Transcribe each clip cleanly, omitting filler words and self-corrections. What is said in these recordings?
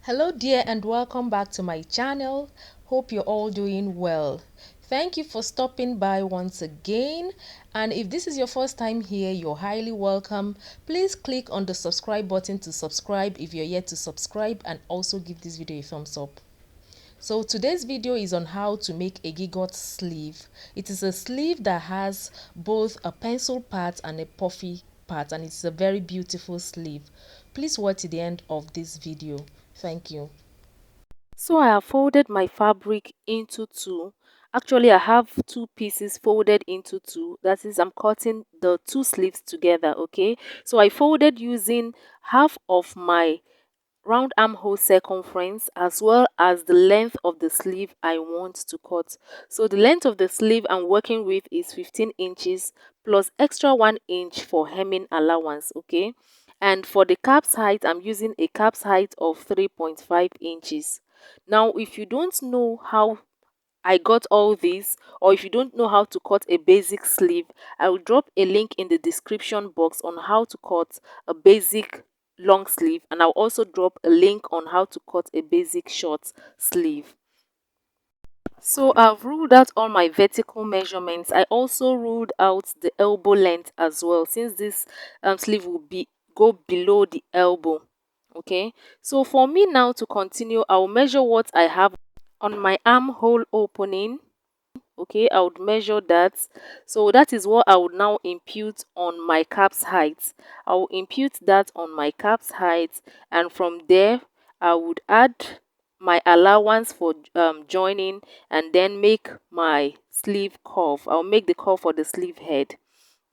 Hello dear and welcome back to my channel. Hope you're all doing well. Thank you for stopping by once again, and if this is your first time here, you're highly welcome. Please click on the subscribe button to subscribe if you're yet to subscribe, and also give this video a thumbs up. So today's video is on how to make a gigot sleeve. It is a sleeve that has both a pencil part and a puffy part, and it's a very beautiful sleeve. Please watch to the end of this video. Thank you. So I have folded my fabric into two. Actually, I have two pieces folded into two. That is, I'm cutting the two sleeves together, okay? So I folded using half of my round armhole circumference as well as the length of the sleeve I want to cut. So the length of the sleeve I'm working with is 15 inches plus extra 1 inch for hemming allowance, okay? And for the cap's height, I'm using a cap's height of 3.5 inches. Now, if you don't know how I got all this, or if you don't know how to cut a basic sleeve, I will drop a link in the description box on how to cut a basic long sleeve, and I'll also drop a link on how to cut a basic short sleeve. So I've ruled out all my vertical measurements. I also ruled out the elbow length as well, since this sleeve will go below the elbow. Okay, so for me now to continue, I'll measure what I have on my armhole opening. Okay, I would measure that. So that is what I would now impute on my cap's height. I will impute that on my cap's height, and from there I would add my allowance for joining, and then make my sleeve curve. I'll make the curve for the sleeve head.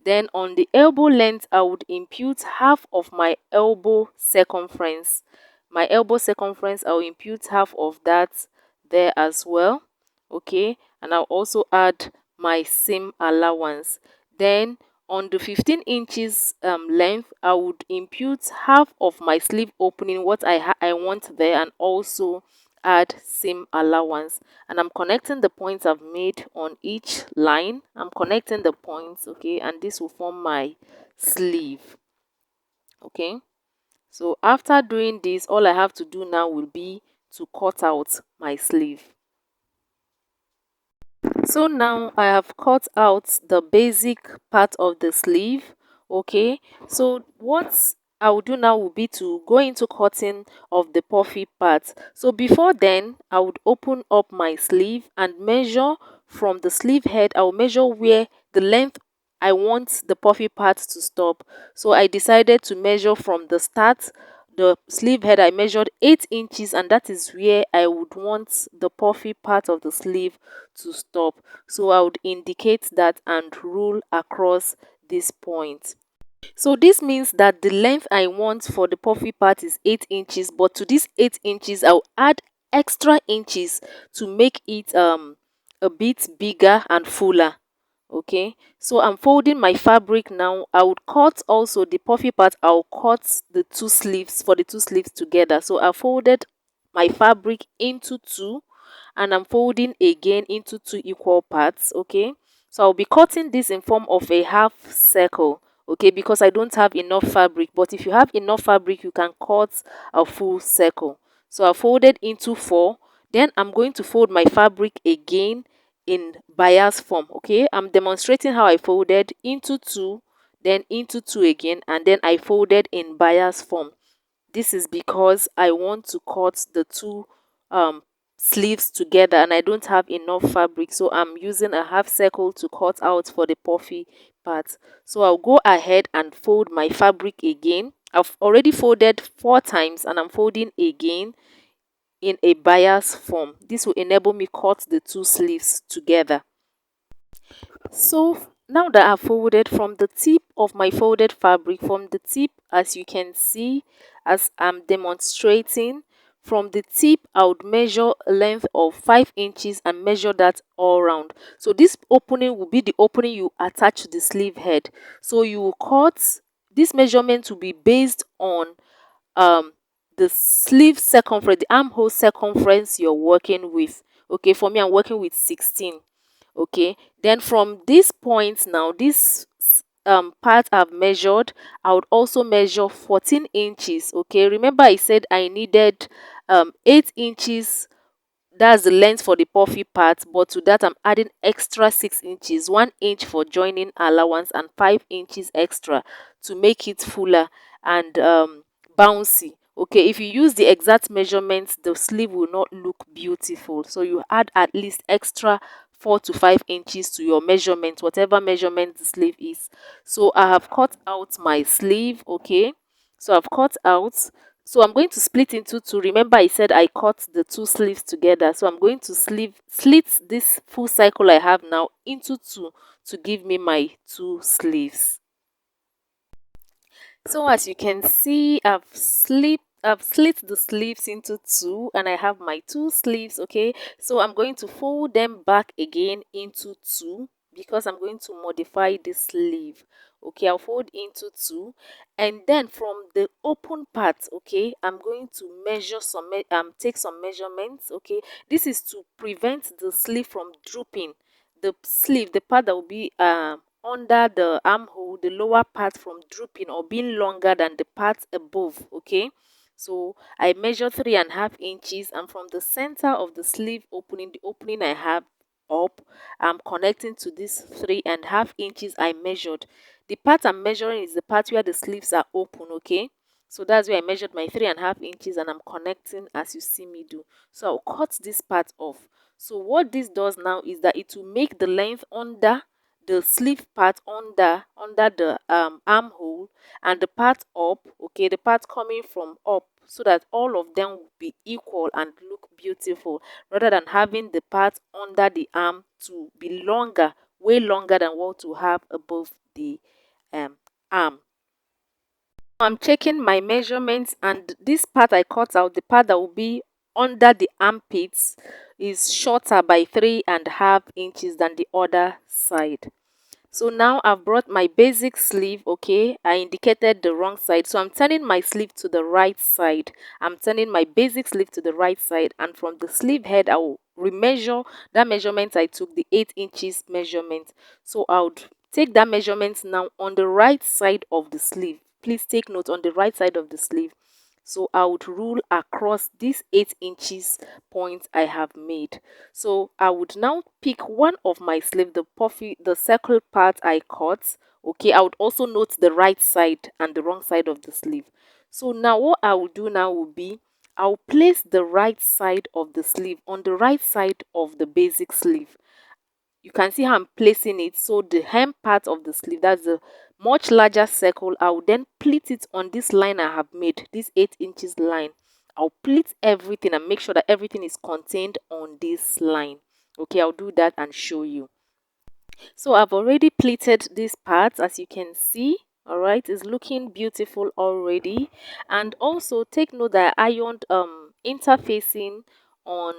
Then on the elbow length, I would impute half of my elbow circumference. My elbow circumference, I'll impute half of that there as well. Okay, and I'll also add my seam allowance. Then on the 15 inches length, I would impute half of my sleeve opening, what I want there, and also add seam allowance. And I'm connecting the points I've made on each line. I'm connecting the points, okay, and this will form my sleeve. Okay, so after doing this, all I have to do now will be to cut out my sleeve. So now I have cut out the basic part of the sleeve. Okay, so what I will do now will be to go into cutting of the puffy part. So before then, I would open up my sleeve and measure from the sleeve head. I will measure where the length I want the puffy part to stop. So I decided to measure from the start. The sleeve head, I measured 8 inches, and that is where I would want the puffy part of the sleeve to stop. So I would indicate that and rule across this point. So this means that the length I want for the puffy part is 8 inches, but to this 8 inches I'll add extra inches to make it a bit bigger and fuller. Okay, so I'm folding my fabric now. I would cut also the puffy part. I'll cut the two sleeves for the two sleeves together. So I folded my fabric into two, and I'm folding again into two equal parts. Okay, so I'll be cutting this in form of a half circle, okay, because I don't have enough fabric. But if you have enough fabric, you can cut a full circle. So I folded into four. Then I'm going to fold my fabric again in bias form. Okay, I'm demonstrating how I folded into two, then into two again, and then I folded in bias form. This is because I want to cut the two um sleeves together, and I don't have enough fabric, so I'm using a half circle to cut out for the puffy part. So I'll go ahead and fold my fabric again. I've already folded 4 times, and I'm folding again in a bias form. This will enable me cut the two sleeves together. So now that I've folded, from the tip of my folded fabric, from the tip, as you can see, as I'm demonstrating, from the tip I would measure a length of 5 inches and measure that all round. So this opening will be the opening you attach to the sleeve head. So you will cut, this measurement will be based on um the sleeve circumference, the armhole circumference you're working with. Okay, for me I'm working with 16. Okay, then from this point now, this part I've measured, I would also measure 14 inches. Okay, remember I said I needed 8 inches, that's the length for the puffy part, but to that I'm adding extra 6 inches, 1 inch for joining allowance and 5 inches extra to make it fuller and bouncy. Okay, if you use the exact measurements, the sleeve will not look beautiful, so you add at least extra 4 to 5 inches to your measurement, whatever measurement the sleeve is. So I have cut out my sleeve. Okay, so I've cut out, so I'm going to split into two. Remember I said I cut the two sleeves together. So I'm going to split this full cycle I have now into two to give me my two sleeves. So as you can see, I've slit the sleeves into two and I have my two sleeves. Okay, so I'm going to fold them back again into two because I'm going to modify this sleeve. Okay, I'll fold into two, and then from the open part, okay, I'm going to measure take some measurements. Okay, this is to prevent the sleeve from drooping. The sleeve, the part that will be under the armhole, the lower part from drooping or being longer than the part above. Okay, so I measure 3.5 inches, and from the center of the sleeve opening, the opening I have up, I'm connecting to this 3.5 inches I measured. The part I'm measuring is the part where the sleeves are open. Okay, so that's where I measured my 3.5 inches, and I'm connecting as you see me do. So I'll cut this part off. So what this does now is that it will make the length under the sleeve part under the armhole, and the part up, okay, the part coming from up, so that all of them will be equal and look beautiful, rather than having the part under the arm to be longer, way longer than what to have above the arm. I'm checking my measurements, and this part I cut out, the part that will be under the armpits, is shorter by 3.5 inches than the other side. So now I've brought my basic sleeve. Okay, I indicated the wrong side, so I'm turning my sleeve to the right side. I'm turning my basic sleeve to the right side, and from the sleeve head I will remeasure that measurement I took, the 8 inches measurement. So I would take that measurement now on the right side of the sleeve. Please take note, on the right side of the sleeve. So I would rule across these 8 inches point I have made. So I would now pick one of my sleeve, the circle part I cut. Okay, I would also note the right side and the wrong side of the sleeve. So now what I will do now will be, I'll place the right side of the sleeve on the right side of the basic sleeve. You can see how I'm placing it. So the hem part of the sleeve, that's a much larger circle, I will then pleat it on this line I have made, this 8 inches line. I'll pleat everything and make sure that everything is contained on this line. Okay, I'll do that and show you. So I've already pleated this part, as you can see. All right, it's looking beautiful already. And also take note that I ironed interfacing on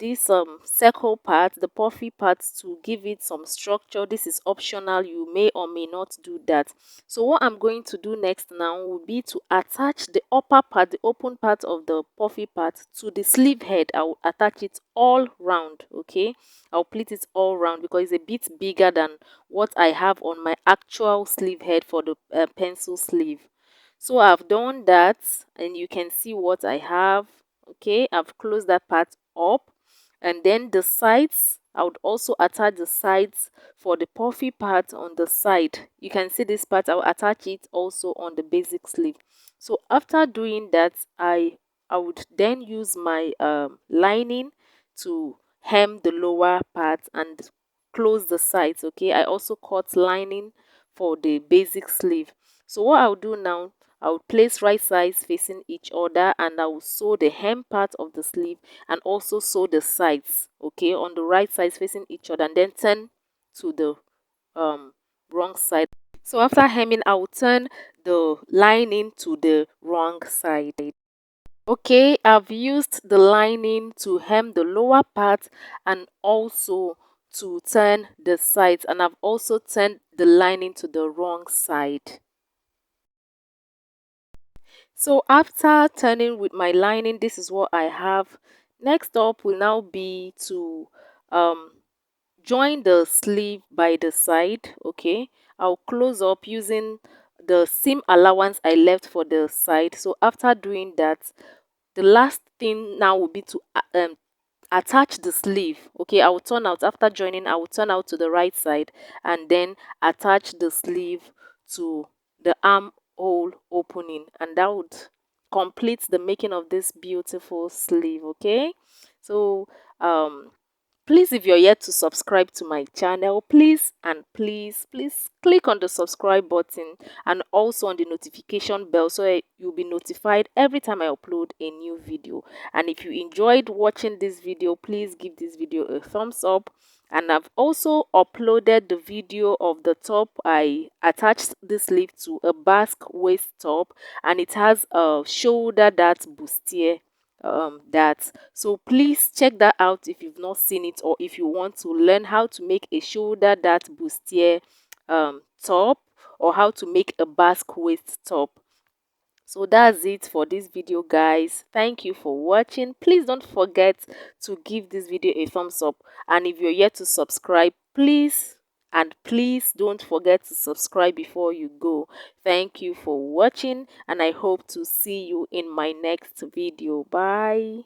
this circle part, the puffy part, to give it some structure. This is optional, you may or may not do that. So what I'm going to do next now will be to attach the upper part, the open part of the puffy part, to the sleeve head. I will attach it all round. Okay, I'll pleat it all round because it's a bit bigger than what I have on my actual sleeve head for the pencil sleeve. So I've done that, and you can see what I have. Okay, I've closed that part up, and then the sides, I would also attach the sides for the puffy part on the side. You can see this part, I'll attach it also on the basic sleeve. So after doing that, I would then use my lining to hem the lower part and close the sides. Okay, I also cut lining for the basic sleeve. So what I'll do now, I'll place right sides facing each other, and I will sew the hem part of the sleeve and also sew the sides, okay, on the right sides facing each other, and then turn to the wrong side. So after hemming, I will turn the lining to the wrong side. Okay, I've used the lining to hem the lower part and also to turn the sides, and I've also turned the lining to the wrong side. So after turning with my lining, this is what I have. Next up will now be to um, join the sleeve by the side. Okay, I'll close up using the seam allowance I left for the side. So after doing that, the last thing now will be to attach the sleeve. Okay, I will turn out after joining. I will turn out to the right side and then attach the sleeve to the armhole opening, and that would complete the making of this beautiful sleeve. Okay, so please, if you're yet to subscribe to my channel, please and please click on the subscribe button and also on the notification bell so that you'll be notified every time I upload a new video. And if you enjoyed watching this video, please give this video a thumbs up. And I've also uploaded the video of the top. I attached this sleeve to a basque waist top, and it has a shoulder dart bustier that, so please check that out if you've not seen it, or if you want to learn how to make a shoulder dart bustier top, or how to make a basque waist top. So that's it for this video, guys. Thank you for watching. Please don't forget to give this video a thumbs up, and if you're yet to subscribe, please don't forget to subscribe before you go. Thank you for watching, and I hope to see you in my next video. Bye.